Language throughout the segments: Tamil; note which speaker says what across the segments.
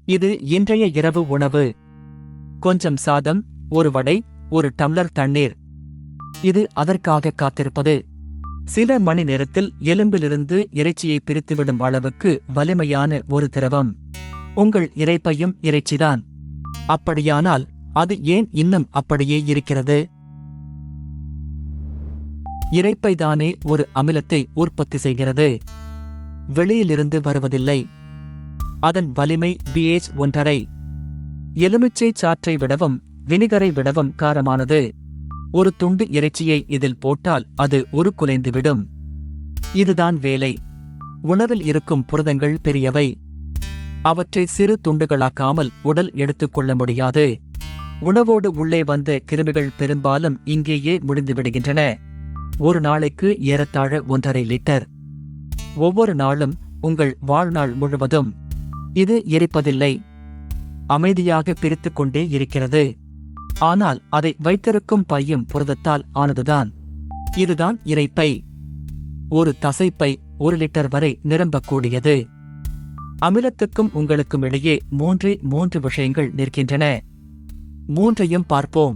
Speaker 1: இது இன்றைய இரவு உணவு. கொஞ்சம் சாதம், ஒரு வடை, ஒரு டம்ளர் தண்ணீர். இது அதற்காக காத்திருப்பது. சில மணி நேரத்தில் எலும்பிலிருந்து இறைச்சியை பிரித்துவிடும் அளவுக்கு வலிமையான ஒரு திரவம். உங்கள் இரைப்பையும் இறைச்சிதான். அப்படியானால் அது ஏன் இன்னும் அப்படியே இருக்கிறது? இரைப்பைதானே ஒரு அமிலத்தை உற்பத்தி செய்கிறது. வெளியிலிருந்து வருவதில்லை. அதன் வலிமை pH 1.5. எலுமிச்சை சாற்றை விடவும் வினிகரை விடவும் காரமானது. ஒரு துண்டு இறைச்சியை இதில் போட்டால் அது உருக்குலைந்துவிடும். இதுதான் வேலை. உணவில் இருக்கும் புரதங்கள் பெரியவை. அவற்றை சிறு துண்டுகளாக்காமல் உடல் எடுத்துக்கொள்ள முடியாது. உணவோடு உள்ளே வந்த கிருமிகள் பெரும்பாலும் இங்கேயே முடிந்துவிடுகின்றன. ஒரு நாளைக்கு ஏறத்தாழ 1.5 லிட்டர். ஒவ்வொரு நாளும், உங்கள் வாழ்நாள் முழுவதும். இது எரிப்பதில்லை. அமைதியாக பிரித்துக் கொண்டே இருக்கிறது. ஆனால் அதை வைத்திருக்கும் பையும் புரதத்தால் ஆனதுதான். இதுதான் இரைப்பை. ஒரு தசைப்பை 1 லிட்டர் வரை நிரம்பக்கூடியது. அமிலத்துக்கும் உங்களுக்கும் இடையே மூன்று விஷயங்கள் நிற்கின்றன. மூன்றையும் பார்ப்போம்.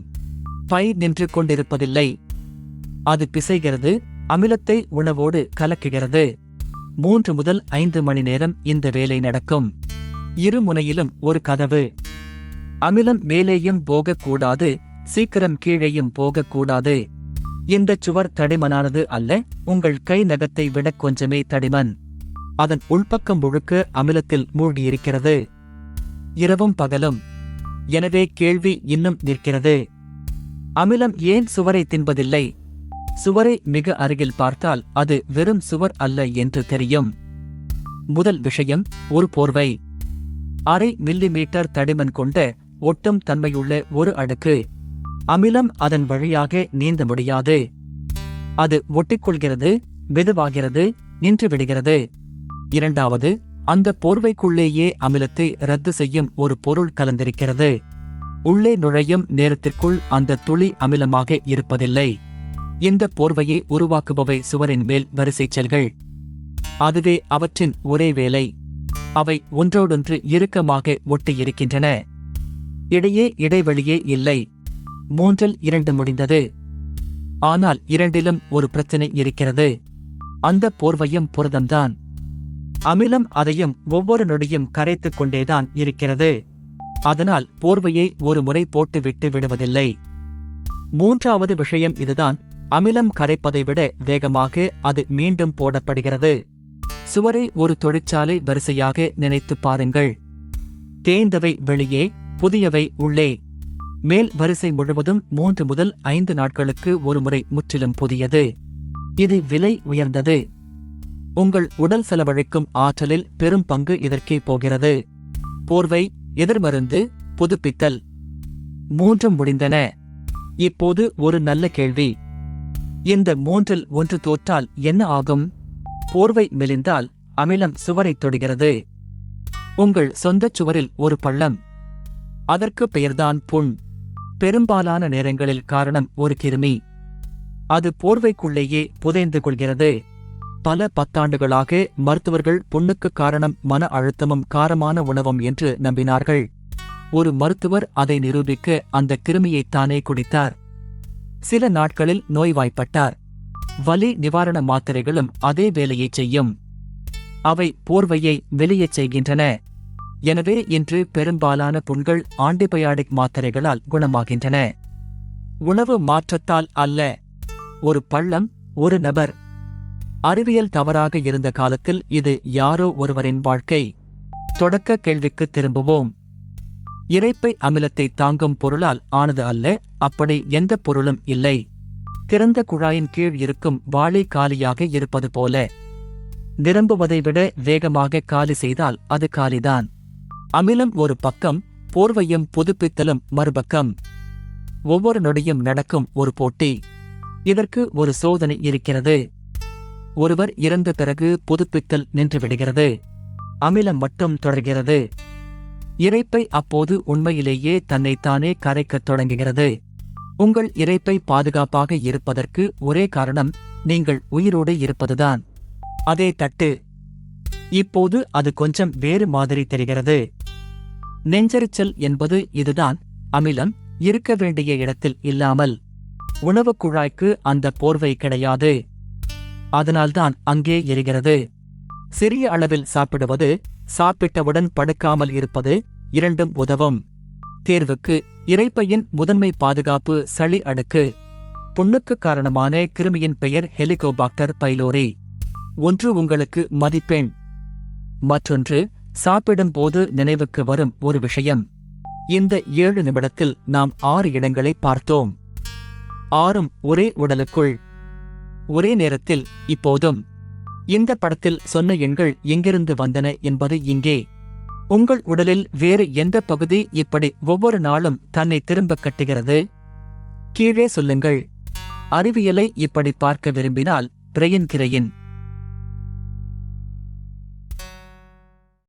Speaker 1: பை நின்று கொண்டிருப்பதில்லை. அது பிசைகிறது, அமிலத்தை உணவோடு கலக்குகிறது. 3 முதல் 5 மணி நேரம் இந்த வேலை நடக்கும். இரு முனையிலும் ஒரு கதவு. அமிலம் மேலேயும் போகக்கூடாது, சீக்கிரம் கீழேயும் போகக்கூடாது. இந்த சுவர் தடிமனானது அல்ல, உங்கள் கை நகத்தை விட கொஞ்சமே தடிமன். அதன் உள்பக்கம் முழுக்க அமிலத்தில் மூழ்கியிருக்கிறது. இரவும் பகலும். எனவே கேள்வி இன்னும் நிற்கிறது. அமிலம் ஏன் சுவரை தின்பதில்லை? சுவரை மிக அருகில் பார்த்தால் அது வெறும் சுவர் அல்ல என்று தெரியும். முதல் விஷயம், ஒரு போர்வை. 1/2 மில்லிமீட்டர் தடிமன் கொண்ட ஒட்டும் தன்மையுள்ள ஒரு அடுக்கு. அமிலம் அதன் வழியாக நீந்த முடியாது. அது ஒட்டிக்கொள்கிறது, மெதுவாகிறது, நின்று விடுகிறது. இரண்டாவது, அந்த போர்வைக்குள்ளேயே அமிலத்தை ரத்து செய்யும் ஒரு பொருள் கலந்திருக்கிறது. உள்ளே நுழையும் நேரத்திற்குள் அந்த துளி அமிலமாக இருப்பதில்லை. இந்த போர்வையை உருவாக்குபவை சுவரின் மேல் வரிசை செல்கள். அதுவே அவற்றின் ஒரே வேலை. அவை ஒன்றோடொன்று இறுக்கமாக ஒட்டியிருக்கின்றன. இடையே இடைவெளியே இல்லை. 3இல் 2 முடிந்தது. ஆனால் 2இலும் ஒரு பிரச்சனை இருக்கிறது. அந்த போர்வையும் புரதம்தான். அமிலம் அதையும் ஒவ்வொரு நொடியும் கரைத்துக் கொண்டேதான் இருக்கிறது. அதனால் போர்வையை ஒரு முறை போட்டுவிட்டு விடுவதில்லை. 3வது விஷயம் இதுதான். அமிலம் கரைப்பதை விட வேகமாக அது மீண்டும் போடப்படுகிறது. சுவரை ஒரு தொழிற்சாலை வரிசையாக நினைத்து பாருங்கள். தேய்ந்தவை வெளியே, புதியவை உள்ளே. மேல் வரிசை முழுவதும் 3 முதல் 5 நாட்களுக்கு ஒரு முறை முற்றிலும் புதியது. இது விலை உயர்ந்தது. உங்கள் உடல் செலவழிக்கும் ஆற்றலில் பெரும் பங்கு இதற்கே போகிறது. போர்வை, எதிர்மருந்து, புதுப்பித்தல். 3ம் முடிந்தன. இப்போது ஒரு நல்ல கேள்வி. இந்த 3இல் 1 தோற்றால் என்ன ஆகும்? போர்வை மெலிந்தால் அமிலம் சுவரைத் தொடுகிறது. உங்கள் சொந்தச் சுவரில் ஒரு பள்ளம். அதற்கு பெயர்தான் புண். பெரும்பாலான நேரங்களில் காரணம் ஒரு கிருமி. அது போர்வைக்குள்ளேயே புதைந்து கொள்கிறது. பல 10 ஆண்டுகளாக மருத்துவர்கள் புண்ணுக்கு காரணம் மன அழுத்தமும் காரமான உணவும் என்று நம்பினார்கள். ஒரு மருத்துவர் அதை நிரூபிக்க அந்த கிருமியைத்தானே குடித்தார். சில நாட்களில் நோய்வாய்ப்பட்டார். வலி நிவாரண மாத்திரைகளும் அதே வேலையைச் செய்யும். அவை போர்வையை வெளியேச் செய்கின்றன. எனவே இன்று பெரும்பாலான புண்கள் ஆன்டிபயாடிக் மாத்திரைகளால் குணமாகின்றன. உணவு மாற்றத்தால் அல்ல. ஒரு பள்ளம், ஒரு நபர். அறிவியல் தவறாக இருந்த காலத்தில் இது யாரோ ஒருவரின் வாழ்க்கை. தொடக்க கேள்விக்கு திரும்புவோம். இரைப்பை அமிலத்தை தாங்கும் பொருளால் ஆனது அல்ல. அப்படி எந்த பொருளும் இல்லை. திறந்த குழாயின் கீழ் இருக்கும் வாளி காலியாக இருப்பது போல. நிரம்புவதை விட வேகமாக காலி செய்தால் அது காலிதான். அமிலம் ஒரு பக்கம், போர்வையும் புதுப்பித்தலும் மறுபக்கம். ஒவ்வொரு நொடியும் நடக்கும் ஒரு போட்டி. இதற்கு ஒரு சோதனை இருக்கிறது. ஒருவர் இறந்த பிறகு புதுப்பித்தல் நின்றுவிடுகிறது. அமிலம் மட்டும் தொடர்கிறது. இரைப்பை அப்போது உண்மையிலேயே தன்னைத்தானே கரைக்கத் தொடங்குகிறது. உங்கள் இரைப்பை பாதுகாப்பாக இருப்பதற்கு ஒரே காரணம் நீங்கள் உயிரோடு இருப்பதுதான். அதே தட்டு. இப்போது அது கொஞ்சம் வேறு மாதிரி தெரிகிறது. நெஞ்செரிச்சல் என்பது இதுதான். அமிலம் இருக்க வேண்டிய இடத்தில் இல்லாமல். உணவுக் குழாய்க்கு அந்த போர்வை கிடையாது. அதனால்தான் அங்கே எரிகிறது. சிறிய அளவில் சாப்பிடுவது, சாப்பிட்டவுடன் படுக்காமல் இருப்பது, இரண்டும் உதவும். தேர்வுக்கு இரைப்பையின் முதன்மை பாதுகாப்பு சளி அடுக்கு. புண்ணுக்கு காரணமான கிருமியின் பெயர் ஹெலிகோபாக்டர் பைலோரி. ஒன்று உங்களுக்கு மதிப்பெண். மற்றொன்று சாப்பிடும்போது நினைவுக்கு வரும் ஒரு விஷயம். இந்த 7 நிமிடத்தில் நாம் 6 இடங்களை பார்த்தோம். 6ம் ஒரே உடலுக்குள், ஒரே நேரத்தில். இப்போதும் இந்த படத்தில் சொன்ன எண்கள் எங்கிருந்து வந்தன என்பது இங்கே. உங்கள் உடலில் வேறு எந்த பகுதி இப்படி ஒவ்வொரு நாளும் தன்னை திரும்பக் கட்டுகிறது? கீழே சொல்லுங்கள். அறிவியலை இப்படி பார்க்க விரும்பினால் பிரெயின் கிரெயின்